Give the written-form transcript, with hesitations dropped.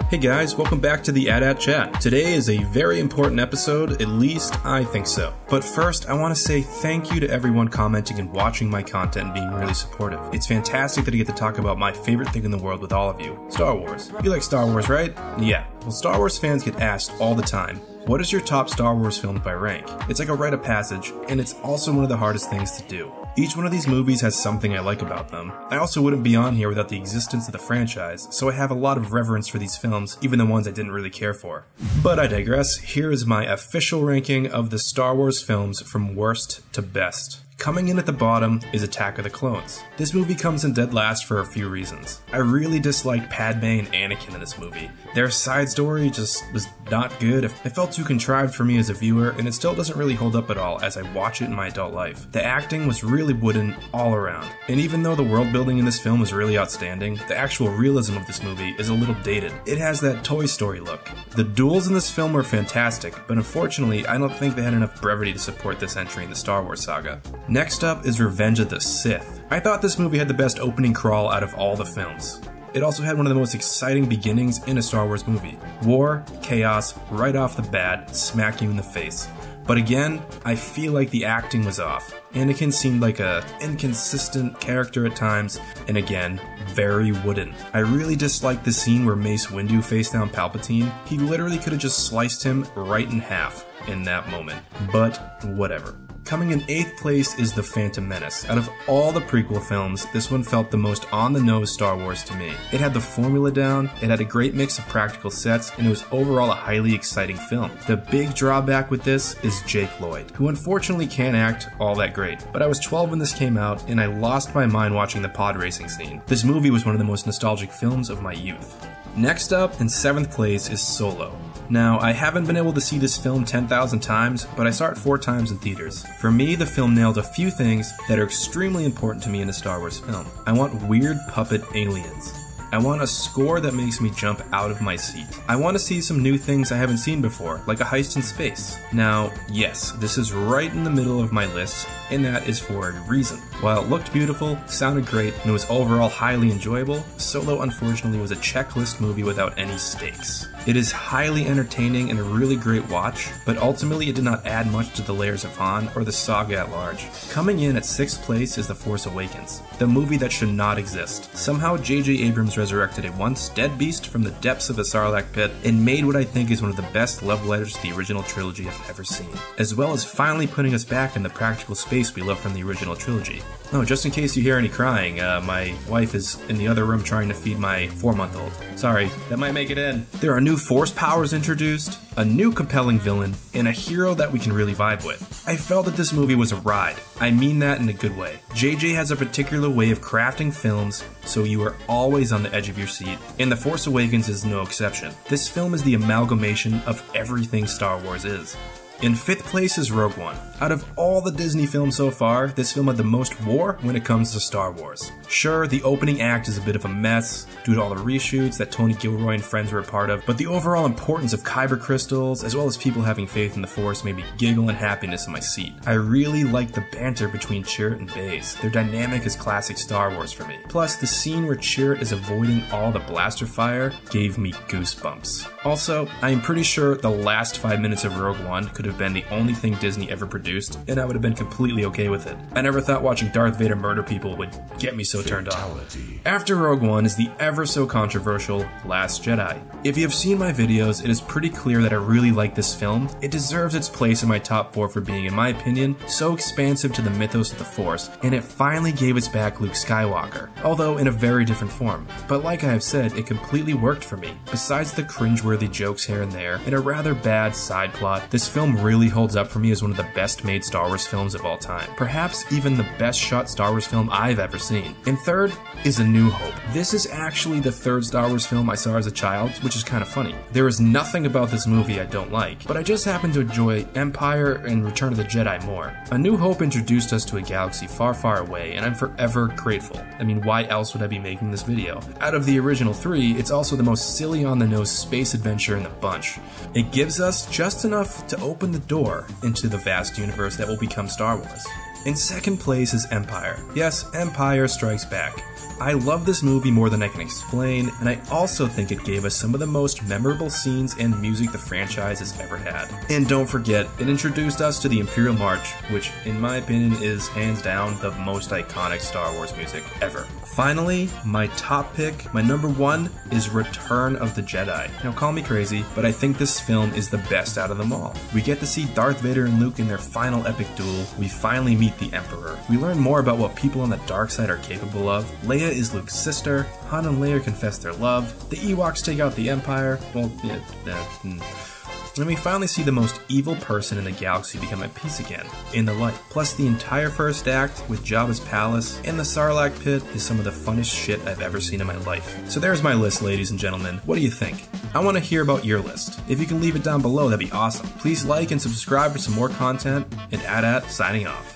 Hey guys, welcome back to the AT Chat. Today is a very important episode, at least I think so. But first, I want to say thank you to everyone commenting and watching my content and being really supportive. It's fantastic that I get to talk about my favorite thing in the world with all of you, Star Wars. You like Star Wars, right? Yeah. Well, Star Wars fans get asked all the time, what is your top Star Wars film by rank? It's like a rite of passage, and it's also one of the hardest things to do. Each one of these movies has something I like about them. I also wouldn't be on here without the existence of the franchise, so I have a lot of reverence for these films, even the ones I didn't really care for. But I digress, here is my official ranking of the Star Wars films from worst to best. Coming in at the bottom is Attack of the Clones. This movie comes in dead last for a few reasons. I really dislike Padme and Anakin in this movie. Their side story just was not good. It felt too contrived for me as a viewer, and it still doesn't really hold up at all as I watch it in my adult life. The acting was really wooden all around, and even though the world building in this film is really outstanding, the actual realism of this movie is a little dated. It has that Toy Story look. The duels in this film were fantastic, but unfortunately I don't think they had enough brevity to support this entry in the Star Wars saga. Next up is Revenge of the Sith. I thought this movie had the best opening crawl out of all the films. It also had one of the most exciting beginnings in a Star Wars movie. War, chaos, right off the bat, smack you in the face. But again, I feel like the acting was off. Anakin seemed like an inconsistent character at times, and again, very wooden. I really disliked the scene where Mace Windu faced down Palpatine. He literally could have just sliced him right in half in that moment, but whatever. Coming in 8th place is The Phantom Menace. Out of all the prequel films, this one felt the most on-the-nose Star Wars to me. It had the formula down, it had a great mix of practical sets, and it was overall a highly exciting film. The big drawback with this is Jake Lloyd, who unfortunately can't act all that great. But I was 12 when this came out, and I lost my mind watching the pod racing scene. This movie was one of the most nostalgic films of my youth. Next up, in 7th place, is Solo. Now, I haven't been able to see this film 10,000 times, but I saw it 4 times in theaters. For me, the film nailed a few things that are extremely important to me in a Star Wars film. I want weird puppet aliens. I want a score that makes me jump out of my seat. I want to see some new things I haven't seen before, like a heist in space. Now, yes, this is right in the middle of my list, and that is for a reason. While it looked beautiful, sounded great, and was overall highly enjoyable, Solo unfortunately was a checklist movie without any stakes. It is highly entertaining and a really great watch, but ultimately it did not add much to the layers of Han or the saga at large. Coming in at 6th place is The Force Awakens, the movie that should not exist. Somehow J.J. Abrams resurrected a once dead beast from the depths of a Sarlacc pit and made what I think is one of the best love letters to the original trilogy I've ever seen, as well as finally putting us back in the practical space we love from the original trilogy. Oh, just in case you hear any crying, my wife is in the other room trying to feed my 4-month-old. Sorry, that might make it in. There are new force powers introduced, a new compelling villain, and a hero that we can really vibe with. I felt that this movie was a ride. I mean that in a good way. JJ has a particular way of crafting films, so you are always on the edge of your seat, and The Force Awakens is no exception. This film is the amalgamation of everything Star Wars is. In 5th place is Rogue One. Out of all the Disney films so far, this film had the most war when it comes to Star Wars. Sure, the opening act is a bit of a mess due to all the reshoots that Tony Gilroy and friends were a part of, but the overall importance of kyber crystals, as well as people having faith in the Force, made me giggle in happiness in my seat. I really like the banter between Chirrut and Baze. Their dynamic is classic Star Wars for me. Plus, the scene where Chirrut is avoiding all the blaster fire gave me goosebumps. Also, I am pretty sure the last 5 minutes of Rogue One could have been the only thing Disney ever produced, and I would have been completely okay with it. I never thought watching Darth Vader murder people would get me so turned on. After Rogue One is the ever so controversial Last Jedi. If you have seen my videos, it is pretty clear that I really like this film. It deserves its place in my top 4 for being, in my opinion, so expansive to the mythos of the Force, and it finally gave us back Luke Skywalker, although in a very different form. But like I have said, it completely worked for me. Besides the cringeworthy jokes here and there, and a rather bad side plot, this film really holds up for me as one of the best made Star Wars films of all time. Perhaps even the best shot Star Wars film I've ever seen. And third is A New Hope. This is actually the 3rd Star Wars film I saw as a child, which is kind of funny. There is nothing about this movie I don't like, but I just happen to enjoy Empire and Return of the Jedi more. A New Hope introduced us to a galaxy far, far away, and I'm forever grateful. I mean, why else would I be making this video? Out of the original 3, it's also the most silly on-the-nose space adventure in the bunch. It gives us just enough to open the door into the vast universe that will become Star Wars. In second place is Empire. Yes, Empire Strikes Back. I love this movie more than I can explain, and I also think it gave us some of the most memorable scenes and music the franchise has ever had. And don't forget, it introduced us to the Imperial March, which in my opinion is hands down the most iconic Star Wars music ever. Finally, my top pick, my number one, is Return of the Jedi. Now call me crazy, but I think this film is the best out of them all. We get to see Darth Vader and Luke in their final epic duel, we finally meet the Emperor. We learn more about what people on the dark side are capable of. Leia is Luke's sister, Han and Leia confess their love, the Ewoks take out the Empire, and we finally see the most evil person in the galaxy become at peace again, in the light. Plus the entire first act with Jabba's palace and the Sarlacc pit is some of the funnest shit I've ever seen in my life. So there's my list, ladies and gentlemen. What do you think? I want to hear about your list. If you can leave it down below, that'd be awesome. Please like and subscribe for some more content, and AT-AT signing off.